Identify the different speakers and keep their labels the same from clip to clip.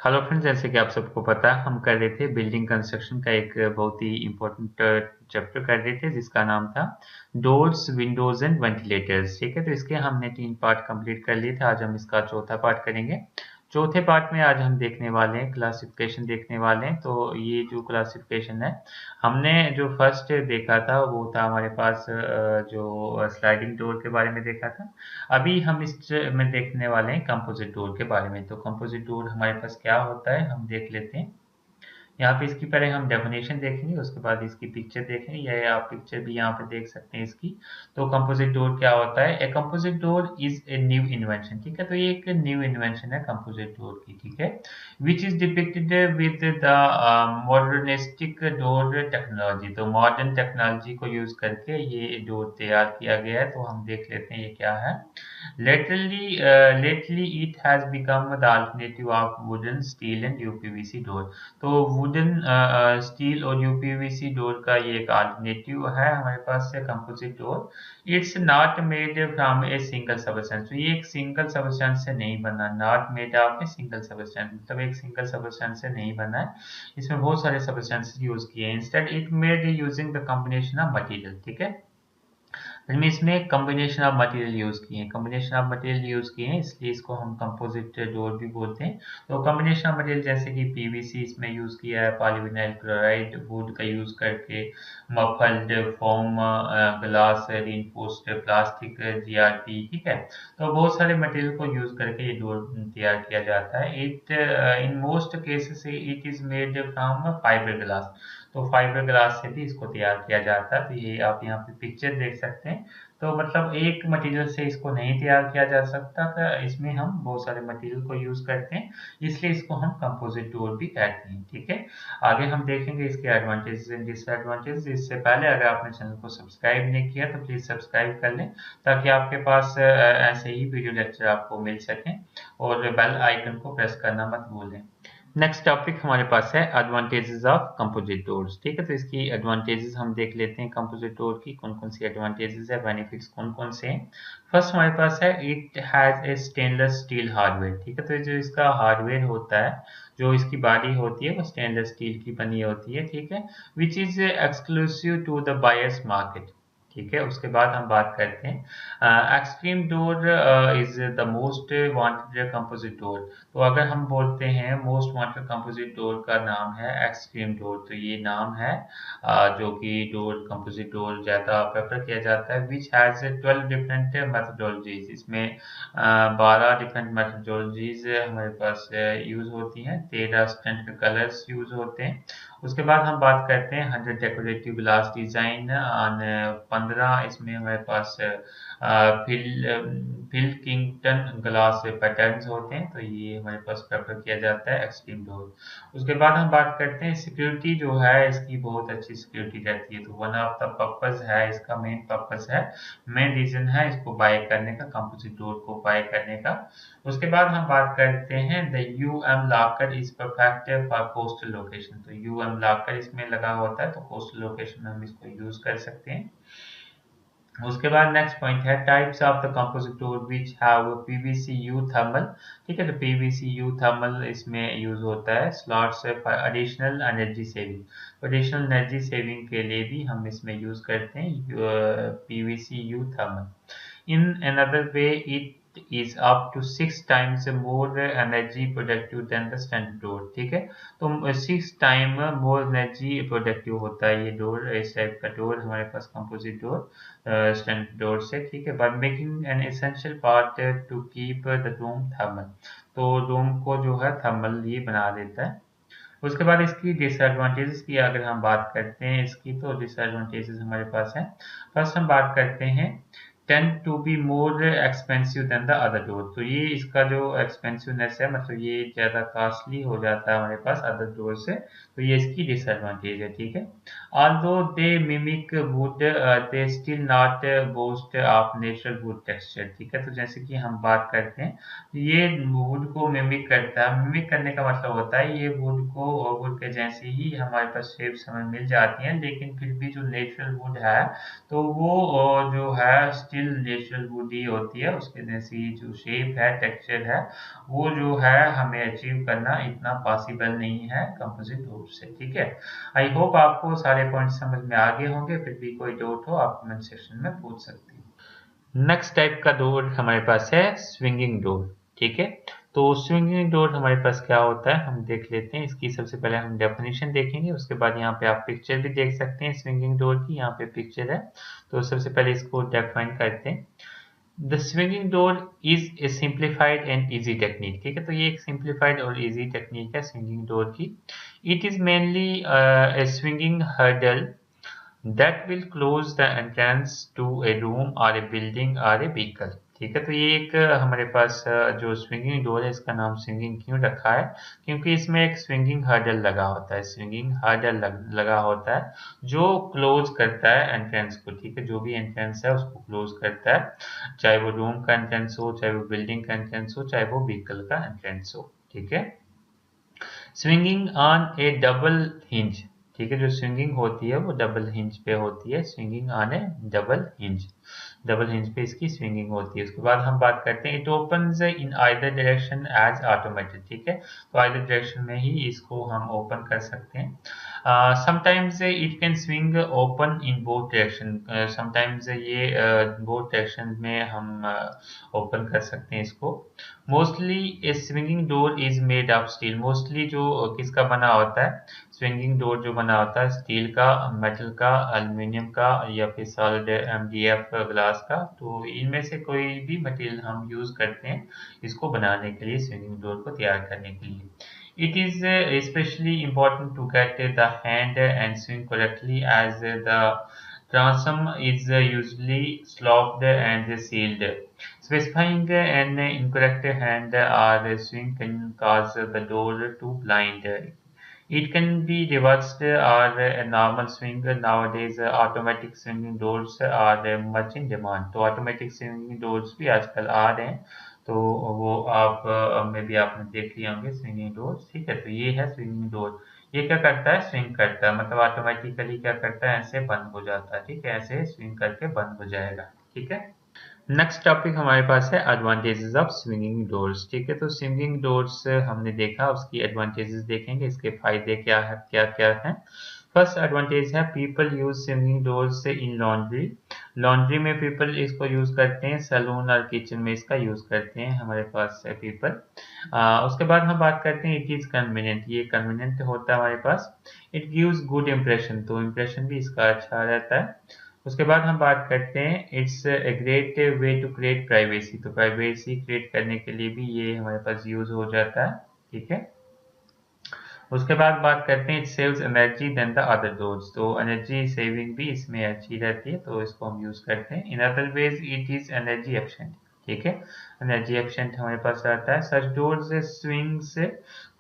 Speaker 1: Hello friends, जैसे कि आप सबको पता है हम कर रहे थे बिल्डिंग कंस्ट्रक्शन का एक बहुत ही इम्पोर्टेंट चैप्टर कर रहे थे जिसका नाम था डोर्स विंडोज एंड वेंटिलेटर्स। ठीक है, तो इसके हमने 3 पार्ट कंप्लीट कर लिए थे। आज हम इसका चौथा पार्ट करेंगे। चौथे पार्ट में आज हम देखने वाले हैं क्लासिफिकेशन देखने वाले हैं। तो ये जो क्लासिफिकेशन है, हमने जो फर्स्ट देखा था वो था हमारे पास जो स्लाइडिंग डोर के बारे में देखा था। अभी हम इस में देखने वाले हैं कंपोजिट डोर के बारे में। तो कंपोजिट डोर हमारे पास क्या होता है हम देख लेते हैं। यहाँ पे इसकी पहले हम डेफिनेशन देखेंगे, उसके बाद इसकी पिक्चर देखेंगे। ये आप पिक्चर भी यहाँ पे देख सकते हैं इसकी। तो कंपोजिट डोर क्या होता है? A composite door is a new invention. ठीक है, तो ये एक न्यू इन्वेंशन है कंपोजिट डोर की। ठीक है, which is depicted with the modernistic door technology. तो मॉडर्न टेक्नोलॉजी को यूज करके ये डोर तैयार किया गया है। तो हम देख लेते हैं ये क्या है। Lately it has become the alternative of wooden, steel and UPVC door। तो वुडन, स्टील और यूपीवीसी डोर का ये एक अल्टरनेटिव है हमारे पास है composite door. It's not made from a single substance. तो ये एक सिंगल सबस्टेंस से नहीं बना। Not made of a single substance मतलब एक सिंगल सबस्टेंस से नहीं बना है, इसमें बहुत सारे सबस्टेंसेस यूज किए हैं। Instead it made using the combination of material. ठीक है, हमने इसमें कॉम्बिनेशन ऑफ मटेरियल यूज किए हैं। कॉम्बिनेशन ऑफ मटेरियल यूज किए हैं इसलिए इसको हम कंपोजिट डोर भी बोलते हैं। तो कॉम्बिनेशन ऑफ मटेरियल जैसे कि पीवीसी इसमें यूज किया है, पॉलीविनाइल क्लोराइड वुड का यूज करके, muffled foam glass reinforced plastic GRP. ठीक है, तो बहुत सारे मटेरियल को यूज करके ये डोर तैयार किया जाता है। It in most cases it is made from fibre glass. तो फाइबर ग्लास से भी इसको तैयार किया जाता है। तो ये आप यहाँ पे पिक्चर देख सकते हैं। तो मतलब एक मटेरियल से इसको नहीं तैयार किया जा सकता था, इसमें हम बहुत सारे मटेरियल को यूज करते हैं, इसलिए इसको हम कंपोजिट डोर भी कहते हैं। ठीक है, आगे हम देखेंगे इसके एडवांटेजेस एंड डिसएडवांटेजेस। इससे पहले अगर आपने चैनल को सब्सक्राइब नहीं किया तो प्लीज सब्सक्राइब कर लें, ताकि आपके पास ऐसे ही वीडियो लेक्चर आपको मिल सकें। और बेल आइकन को प्रेस करना मत भूलें। नेक्स्ट टॉपिक हमारे पास है एडवांटेजेस ऑफ कंपोजिट डोर्स। ठीक है, तो इसकी एडवांटेजेस हम देख लेते हैं। कंपोजिट डोर की कौन कौन सी एडवांटेजेस है, बेनिफिट्स कौन कौन से हैं। फर्स्ट हमारे पास है it has a stainless steel hardware. ठीक है, तो जो इसका हार्डवेयर होता है, जो इसकी बॉडी होती है वो स्टेनलेस स्टील की बनी होती है। ठीक है, which is exclusive to the buyers market. ठीक है, उसके बाद हम बात करते हैं extreme door is the most wanted composite door. तो अगर हम बोलते हैं मोस्ट वांटेड कंपोजिट डोर का नाम है एक्सट्रीम डोर, तो ये नाम है जो कि डोर कंपोजिट डोर ज्यादा प्रेफर किया जाता है। Which has 12 different methodologies. इसमें 12 डिफरेंट मेथोडोलॉजीज हमारे पास यूज होती हैं, 13 स्टैंडर्ड कलर्स यूज होते हैं। उसके बाद हम बात करते हैं 100 डेकोरेटिव ग्लास डिजाइन ऑन 15 इसमें हमारे पास फिल किंगटन ग्लास पैटर्न्स होते हैं। तो ये हमारे पास प्रेफर किया जाता है एक्सट्रीम डोर। उसके बाद हम बात करते हैं सिक्योरिटी जो है, इसकी बहुत अच्छी सिक्योरिटी रहती है। तो वन ऑफ द पर्पज है, इसका मेन पर्पज है, मेन रीजन है इसको बाय करने का, कंपोजिट डोर को बाय करने का। उसके बाद हम बात करते हैं the UM locker is perfect for coastal location. तो यूएम लॉकर इसमें लगा होता है, तो कोस्टल लोकेशन में हम इसको यूज कर सकते हैं। उसके बाद नेक्स्ट पॉइंट है types of the composite door which have PVC you thermal. ठीक है, तो पीवीसी यू थर्मल इसमें यूज होता है slots additional energy saving. Additional energy saving के लिए भी हम इसमें यूज करते हैं PVC you thermal. In another way, it is up to 6 times more energy productive than the standard door। ठीक है, तो 6 टाइम मोर एनर्जी प्रोडक्टिव होता है ये डोर, इस टाइप का डोर हमारे पास कंपोजिट डोर स्टैंडर्ड डोर से। ठीक है, by making an essential part two keep the room thermal. तो रूम को जो है थर्मल ये बना देता है। उसके बाद इसकी डिसएडवांटेजेस की अगर हम बात करते हैं इसकी, तो डिसएडवांटेजेस हमारे पास है। फर्स्ट हम बात करते हैं tend to be more expensive than the other door. तो ये इसका जो एक्सपेंसिवनेस है, मतलब ये ज़्यादा कॉस्टली हो जाता है हमारे पास अदर डोर से, तो ये इसकी डिसएडवांटेज है। ठीक है, although they mimic would they still not boast of natural would texture. ठीक है, तो जैसे कि हम बात करते हैं, ये वुड को मिमिक करता है। मिमिक करने का मतलब होता है ये वुड को वुड के जैसे ही हमारे पास शेप्स हमें मिल जाती हैं, लेकिन फिर भी जो नेचुरल वुड है तो वो जो है स्टिल नेचुरल वुड ही होती है, उसके जैसी जो शेप है, टेक्सचर है, वो जो है हमें अचीव करना इतना पॉसिबल नहीं है कंपोजिट डोर से। ठीक है, आई होप आपको सारे पॉइंट समझ में आ गए होंगे। फिर भी कोई डाउट हो आप कमेंट सेक्शन में पूछ सकते हैं। नेक्स्ट टाइप का डोर हमारे पास है स्विंगिंग डोर। ठीक है, तो स्विंगिंग डोर हमारे पास क्या होता है हम देख लेते हैं। इसकी सबसे पहले हम डेफिनेशन देखेंगे, उसके बाद यहाँ पे आप पिक्चर भी देख सकते हैं स्विंगिंग डोर की, यहाँ पे पिक्चर है। तो सबसे पहले इसको डिफाइन करते हैं। The swinging door is a simplified and easy technique. ठीक है, तो ये एक सिंप्लीफाइड और इजी टेक्निक है स्विंगिंग डोर की। It is mainly A swinging hurdle that will close the entrance to a room or a building or a vehicle। ठीक है, तो ये एक हमारे पास जो स्विंगिंग डोर है, इसका नाम स्विंगिंग क्यों रखा है, क्योंकि इसमें एक स्विंगिंग हर्डल लगा होता है, स्विंगिंग हर्डल लगा होता है जो क्लोज करता है एंट्रेंस को। ठीक है, जो भी एंट्रेंस है उसको क्लोज करता है, चाहे वो रूम का एंट्रेंस हो, चाहे वो बिल्डिंग का एंट्रेंस हो, चाहे वो व्हीकल का एंट्रेंस हो। ठीक है, swinging on A double hinge. ठीक है, जो स्विंगिंग होती है वो डबल हिंज पे होती है, swinging on A double hinge, double hinge पे इसकी स्विंगिंग होती है। उसके बाद हम बात करते हैं it opens in either direction as automated. ठीक है, तो आइदर डायरेक्शन में ही इसको हम ओपन कर सकते हैं। Sometimes it can swing open in both direction, sometimes ये बोथ डायरेक्शन में हम ओपन कर सकते हैं इसको। Mostly A swinging door is made of steel. Mostly जो किसका बना होता है, स्विंगिंग डोर जो बना होता है स्टील का, मेटल का, एल्युमिनियम का या फिर सॉलिड एमडीएफ ग्लास का। तो इनमें से कोई भी मटेरियल हम यूज करते हैं इसको बनाने के लिए, स्विंगिंग डोर को तैयार करने के लिए। It is especially important to get the hand and swing correctly as the transom is usually sloped and sealed. Specifying an incorrect hand or swing can cause the door to blind. It can be reversed or a normal swing. Nowadays, automatic swinging doors are much in demand. तो automatic swinging doors भी आजकल आ रहे हैं, तो वो आप में भी आपने देख लिए होंगे स्विंगिंग डोर। ठीक है, तो ये है स्विंगिंग डोर। ये क्या करता है, स्विंग करता है, मतलब ऑटोमेटिकली क्या करता है, ऐसे बंद हो जाता है। ठीक है, ऐसे स्विंग करके बंद हो जाएगा। ठीक है, नेक्स्ट टॉपिक हमारे पास है एडवांटेजेस ऑफ स्विंगिंग डोर्स। ठीक है, तो स्विंगिंग डोर्स हमने देखा, उसकी एडवांटेजेस देखेंगे, इसके फायदे क्या है, क्या क्या है। फर्स्ट एडवांटेज है पीपल यूज स्विंगिंग डोर्स इन लॉन्ड्री। लॉन्ड्री में पीपल इसको यूज करते हैं, सैलून और किचन में इसका यूज करते हैं हमारे पास है पीपल। उसके बाद हम बात करते हैं इट इज कन्वीनियंट। ये कन्वीनियंट होता है हमारे पास। इट गिव्स गुड इम्प्रेशन, तो इम्प्रेशन भी इसका अच्छा रहता है। उसके बाद हम बात करते हैं it's a great way to create privacy. तो प्राइवेसी क्रिएट करने के लिए भी ये हमारे पास यूज हो जाता है। ठीक है, उसके बाद बात करते हैं it saves energy than the other doors. तो एनर्जी सेविंग भी इसमें अच्छी रहती है, तो इसको हम यूज करते हैं। In other ways it is energy efficient. ठीक है, एनर्जी एफिशिएंट हमारे पास रहता है। Such doors swings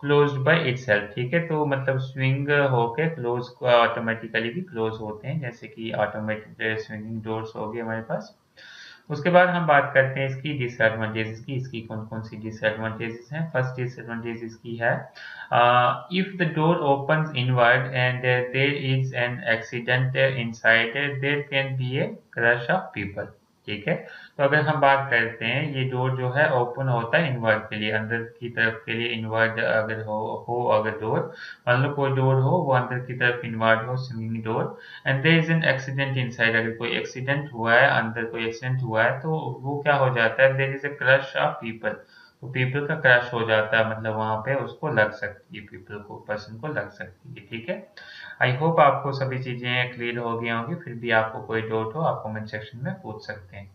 Speaker 1: closed by itself. ठीक है, तो मतलब स्विंग होके क्लोज ऑटोमेटिकली भी क्लोज होते हैं, जैसे कि ऑटोमेटिक स्विंगिंग डोर्स हो गए हमारे पास। उसके बाद हम बात करते हैं इसकी डिसएडवांटेजेस की। इसकी कौन कौन सी डिसएडवांटेजेस हैं। फर्स्ट डिसएडवांटेज इसकी है if the door opens inward and there is an accident inside there can be a crush of people. ठीक है, तो अगर हम बात करते हैं ये डोर जो है ओपन होता है इनवर्ड के लिए, अंदर की तरफ के लिए इनवर्ड अगर हो अगर डोर, मान लो कोई डोर हो वो अंदर की तरफ इनवर्ड हो swinging door, and there is an accident inside, अगर कोई एक्सीडेंट हुआ है, अंदर कोई एक्सीडेंट हुआ है, तो वो क्या हो जाता है, there is a crush of people. तो पीपल का क्रश हो जाता है, मतलब वहां पे उसको लग सकती है, पीपल को, पर्सन को लग सकती है। ठीक है, आई होप आपको सभी चीजें क्लियर हो गई होंगी। फिर भी आपको कोई डाउट हो आप कमेंट सेक्शन में पूछ सकते हैं।